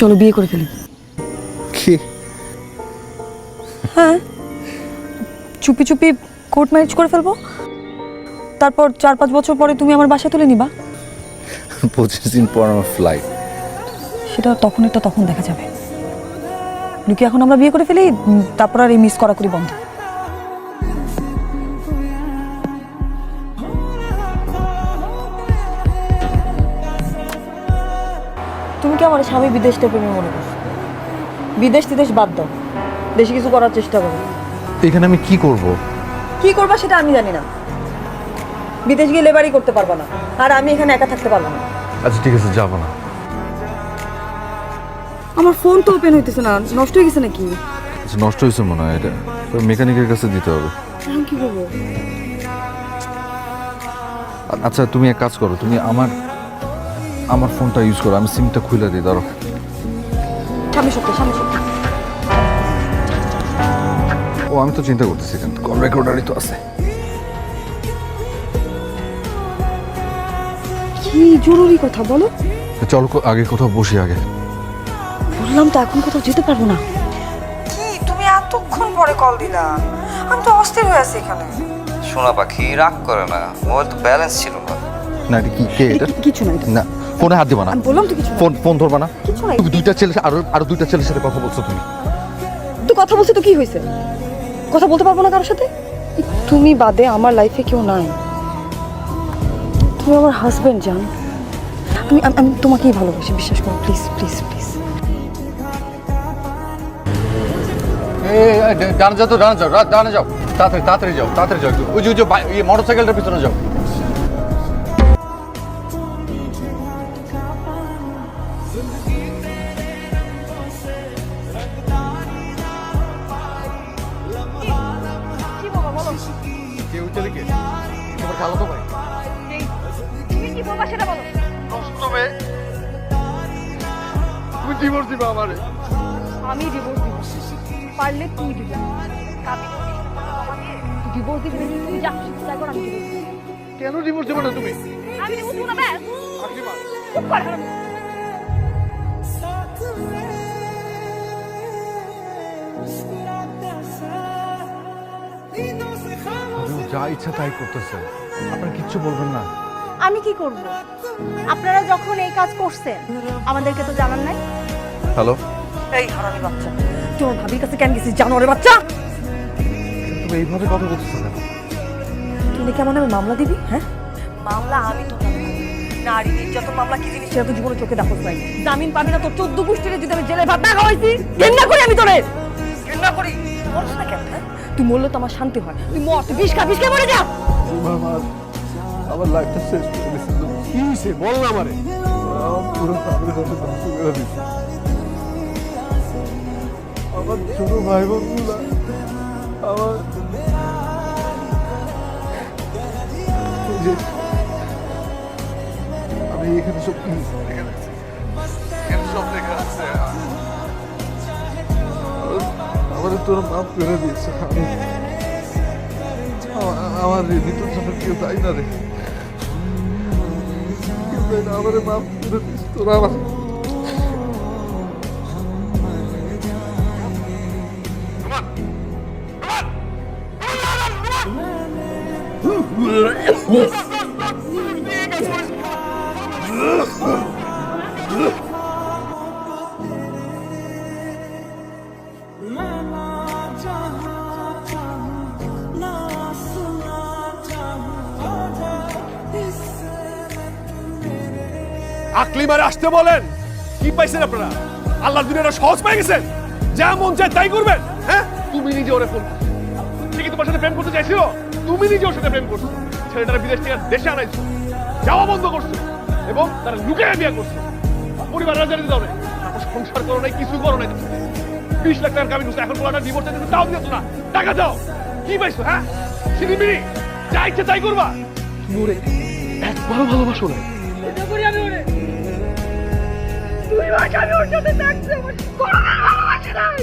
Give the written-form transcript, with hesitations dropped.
চলো বিয়ে করে ফেলি। কি? হ্যাঁ, চুপি চুপি কোর্ট ম্যারেজ করে ফেলবো, তারপর 4-5 বছর পরে তুমি আমার বাসায় তুলে নিবা। 25 দিন পর আমার ফ্লাইট। সেটা তখন দেখা যাবে। লুকি এখন আমরা বিয়ে করে ফেলি, তারপর আর এই মিস করাকরি বন্ধ। তুমি কি আমার স্বামী বিদেশ প্রেমী মনে করো? বিদেশ তিদেশ বাদ দাও, দেশে কিছু করার চেষ্টা করো। এখানে আমি কি করব? কি করবা সেটা আমি জানি না। বিদেশ গিয়ে লেবারই করতে পারবা না, আর আমি এখানে একা থাকতে পারবো না। আচ্ছা ঠিক আছে, যাবো না। আমার ফোন তো ওপেন হইতেছে না, নষ্ট হয়ে গেছে নাকি? আচ্ছা, নষ্ট হয়েছে মনে হয়, এটা মেকানিকের কাছে দিতে হবে। এখন কি করবো? আচ্ছা তুমি এক কাজ করো, তুমি আমার ফোনটা ইউজ করো, আমি সিমটা খুলে দিই, ধরো। সামনে সত্যি। ও আমি তো চিন্তা করতেছি, কিন্তু কল রেকর্ডারই তো আছে। কি জরুরি কথা বলো। চলো আগে কোথাও বসি আগে। বললাম তো এখন কোথাও যেতে পারবো না। কি তুমি এতক্ষণ পরে কল দিলা? আমি তো অস্থির হয়ে আছি এখানে। সোনা পাখি রাগ করে না, মোবাইল তো ব্যালেন্স ছিল না। না এটা কি, কে এটা? কিছু না এটা। না, ফোনে হাত দিবা না। আমি বললাম তো কিছু না। ফোন ধরবা না। কিছু নাই। তুমি দুইটা ছেলে, আরো দুইটা ছেলের সাথে কথা বলছো তুমি। তো কথা বলছি তো কি হয়েছে? কথা বলতে পারবো না কারোর সাথে? তুমি বাদে আমার লাইফে কেউ নাই। তুমি আমার হাজবেন্ড জান। আমি তোমাকেই ভালোবাসি, বিশ্বাস করো, প্লিজ প্লিজ প্লিজ। ডানে যাও, ডানে যাও, তাড়াতাড়ি যাও একটু। ওই যে মোটর সাইকেলটার পিছনে যাও। কেউ চলে কে? তোমার খালো তো ভাই। তুমি কি বলবা সেটা বলো। তুমি ডিভোর্স দিবা আমারে? আমি ডিভোর্স দিব, পারলে তুই দিবি। ডিভোর্স দিবি, তুই যা খুশি তাই কর, আমি ডিভোর্স দিব। কেন ডিভোর্স দিবা না তুমি? আমি ডিভোর্স দিব না ব্যাস। আকলিমা, চুপ কর। যা ইচ্ছা তাই করতেছে, আপনারা কিচ্ছু বলবেন না? আমি কি করব? আপনারা যখন এই কাজ করছেন আমাদেরকে তো জানান নাই। হ্যালো, এই হারামি বাচ্চা, তোমার ভাবির কাছে কেন গেছিস জানোয়ারের বাচ্চা? তুমি এইভাবে কথা বলতেছো কেন? তুই কেমন আমি মামলা দিবি? হ্যাঁ, মামলা আমি তো নারী নির্যাতন মামলা কি জিনিস সেটা তো জীবনে চোখে দেখো নাই। জামিন পাবি না, তোর 14 গোষ্ঠীরে যদি আমি জেলে ভাত না খাওয়াইছি, ঘৃণা করি আমি তোরে, ঘৃণা করি। মরছ না কেন? হ্যাঁ, তুই মরলে তো আমার শান্তি হয়। তুই মর, তুই বিষ খা মরে যা। আমার লাইফটা শেষ করে দিচ্ছে। কি হয়েছে বল না আমারে। পুরো ফ্যামিলির সাথে ধ্বংস করে দিচ্ছে। আমার ছোট ভাই বোনগুলা, আমার আমি এখানে সব সব লেখা আছে। আমাদের তোরা মাফ করে দিয়েছে। আমার ভিতর জন্য কেউ তাই না রে, আমাদের মাফ করে দিস তোরা। আমার আকলিমারে আসতে বলেন। কি পাইছেন আপনারা? আল্লাহর দুনিয়াটা সহজ পেয়ে গেছেন, যা মন চায় তাই করবেন। হ্যাঁ, তুমি নিজে ওরে ফোন করছো, সে কি তোমার সাথে প্রেম করতে চাইছিল? তুমি নিজে ওর সাথে প্রেম করছো, ছেলেটারা বিদেশ থেকে দেশে আনাইছো, যাওয়া বন্ধ করছো এবং তারা লুকিয়ে বিয়ে করছো। পরিবার জানিয়ে দাও না, সংসার করো নাই, কিছু করো নাই। 20 লাখ টাকার কামিন করছো, এখন বলাটা ডিভোর্স দিতে তাও দিয়েছো না। টাকা দাও। কি পাইছো? হ্যাঁ, সিনিমিনি যা ইচ্ছে তাই করবা। তুমি ওরে একবারও ভালোবাসো না। তুই ভাষা আমি ওর সাথে থাকতে আমার কোনো ভালোবাসা নাই।